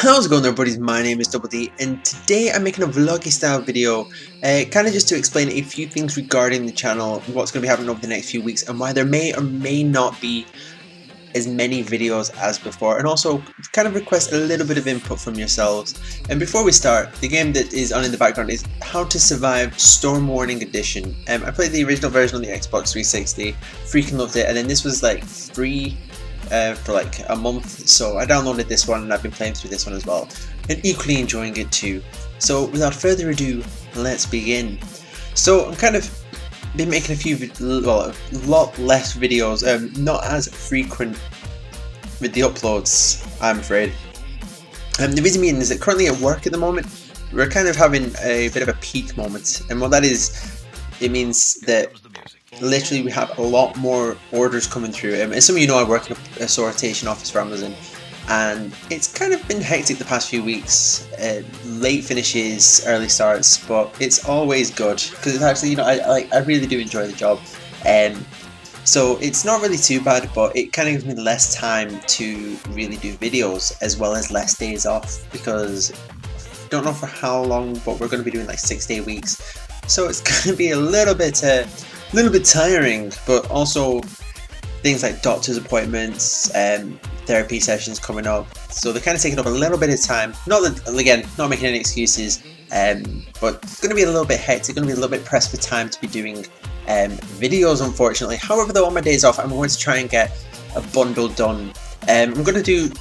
How's it going there, buddies? My name is Double D, and today I'm making a vloggy style video, kind of just to explain a few things regarding the channel, what's going to be happening over the next few weeks, and why there may or may not be as many videos as before, and also kind of request a little bit of input from yourselves. And before we start, the game that is on in the background is How to Survive Storm Warning Edition. I played the original version on the Xbox 360, freaking loved it, and then this was like free for like a month, so I downloaded this one and I've been playing through this one as well, and equally enjoying it too. So without further ado, let's begin. So I'm kind of been making a lot less videos, not as frequent with the uploads, I'm afraid. The reason being is that currently at work at the moment, we're kind of having a bit of a peak moment, and what that is, it means that literally we have a lot more orders coming through. As some of you know, I work in a sortation office for Amazon, and it's kind of been hectic the past few weeks, late finishes, early starts, but it's always good because it's actually, you know, I really do enjoy the job, so it's not really too bad, but it kind of gives me less time to really do videos, as well as less days off, because I don't know for how long, but we're going to be doing like 6-day weeks, so it's going to be a little bit tiring, but also things like doctor's appointments and therapy sessions coming up, so they're kind of taking up a little bit of time. Not that, again, not making any excuses, but it's going to be a little bit hectic, going to be a little bit pressed for time to be doing videos, unfortunately. However, though, on my days off, I'm going to try and get a bundle done. I'm going to do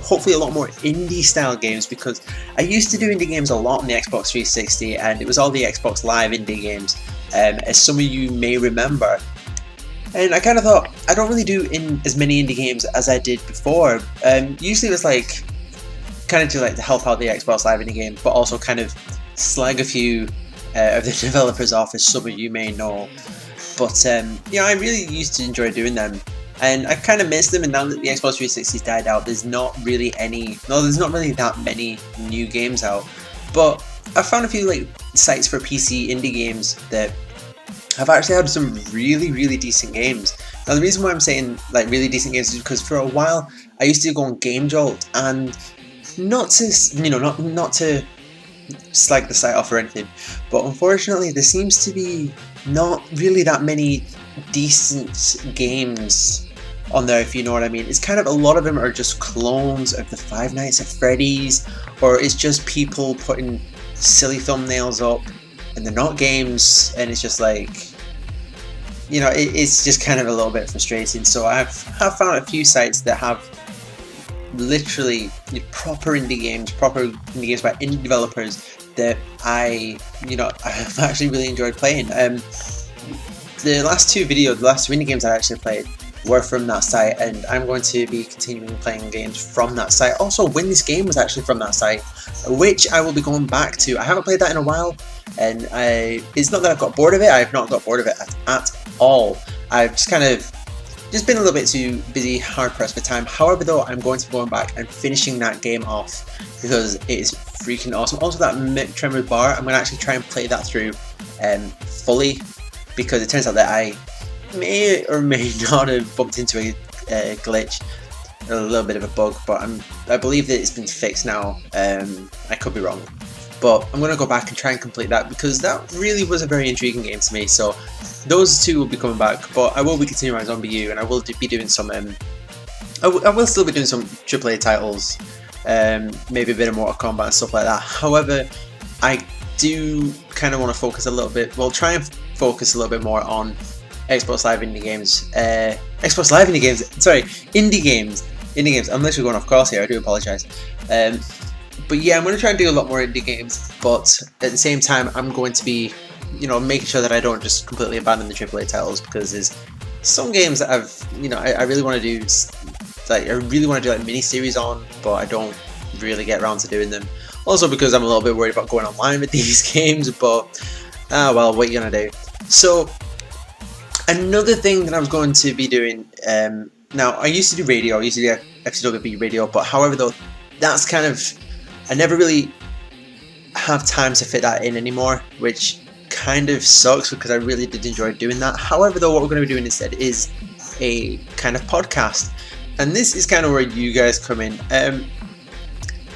hopefully a lot more indie style games, because I used to do indie games a lot on the Xbox 360, and it was all the Xbox Live indie games, as some of you may remember. And I kind of thought, I don't really do as many indie games as I did before. Usually it was like, kind of to like to help out the Xbox Live indie game, but also kind of slag a few of the developers off, as some of you may know. But yeah, I really used to enjoy doing them, and I kind of miss them. And now that the Xbox 360's died out, there's not really that many new games out. But I found a few like sites for PC indie games that have actually had some really decent games. Now, the reason why I'm saying like really decent games is because for a while I used to go on Game Jolt, and not to slag the site off or anything, but unfortunately there seems to be not really that many decent games on there, if you know what I mean. It's kind of, a lot of them are just clones of the Five Nights at Freddy's, or it's just people putting silly thumbnails up and they're not games, and it's just like, you know, it's just kind of a little bit frustrating. So I've found a few sites that have literally proper indie games by indie developers that I've actually really enjoyed playing. The last two indie games I actually played were from that site, and I'm going to be continuing playing games from that site. Also, Win This Game was actually from that site, which I will be going back to. I haven't played that in a while, and it's not that I've got bored of it. I have not got bored of it at all. I've just kind of been a little bit too busy, hard pressed for time. However, though, I'm going to be going back and finishing that game off, because it is freaking awesome. Also, that Mick Tremor bar, I'm going to actually try and play that through fully, because it turns out that I may or may not have bumped into a glitch, a little bit of a bug, but I believe that it's been fixed now. I could be wrong, but I'm going to go back and try and complete that, because that really was a very intriguing game to me. So those two will be coming back, but I will be continuing my Zombie U, and I will be doing some I will still be doing some AAA titles, maybe a bit of Mortal Kombat and stuff like that. However, I do kind of want to focus a little bit, try and focus a little bit more on Xbox Live indie games. Indie games. I'm literally going off course here, I do apologise. But yeah, I'm going to try and do a lot more indie games, but at the same time I'm going to be, you know, making sure that I don't just completely abandon the AAA titles, because there's some games that I really want to do, like mini-series on, but I don't really get around to doing them. Also because I'm a little bit worried about going online with these games, but well, what are you going to do? So another thing that I was going to be doing, now I used to do radio, I used to do FTWLB radio, but however though, that's kind of, I never really have time to fit that in anymore, which kind of sucks, because I really did enjoy doing that. However though, what we're going to be doing instead is a kind of podcast, and this is kind of where you guys come in.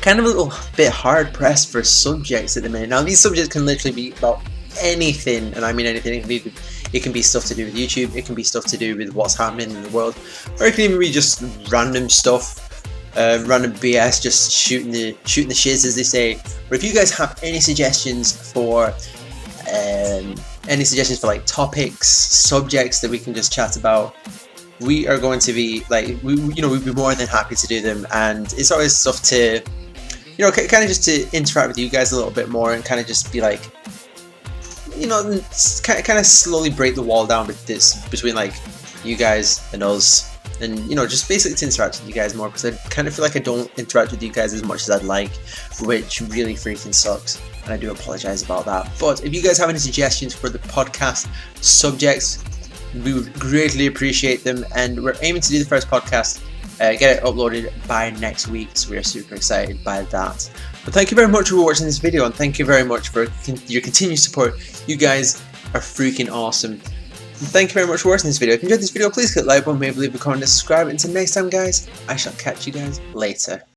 kind of a little bit hard pressed for subjects at the minute. Now these subjects can literally be about anything, and I mean anything. It can be stuff to do with YouTube, it can be stuff to do with what's happening in the world, or it can even be just random stuff, random BS, just shooting the shiz, as they say. Or if you guys have any suggestions for like topics, subjects that we can just chat about, we are going to be like, we'd be more than happy to do them. And it's always stuff to, kind of just to interact with you guys a little bit more, and kind of just be like, kind of slowly break the wall down between like you guys and us, and just basically to interact with you guys more, because I kind of feel like I don't interact with you guys as much as I'd like, which really freaking sucks, and I do apologize about that. But if you guys have any suggestions for the podcast subjects, we would greatly appreciate them, and we're aiming to do the first podcast, get it uploaded by next week, so we are super excited by that. But thank you very much for watching this video, and thank you very much for your continued support. You guys are freaking awesome. And thank you very much for watching this video. If you enjoyed this video, please click the like button, maybe leave a comment and subscribe. Until next time, guys, I shall catch you guys later.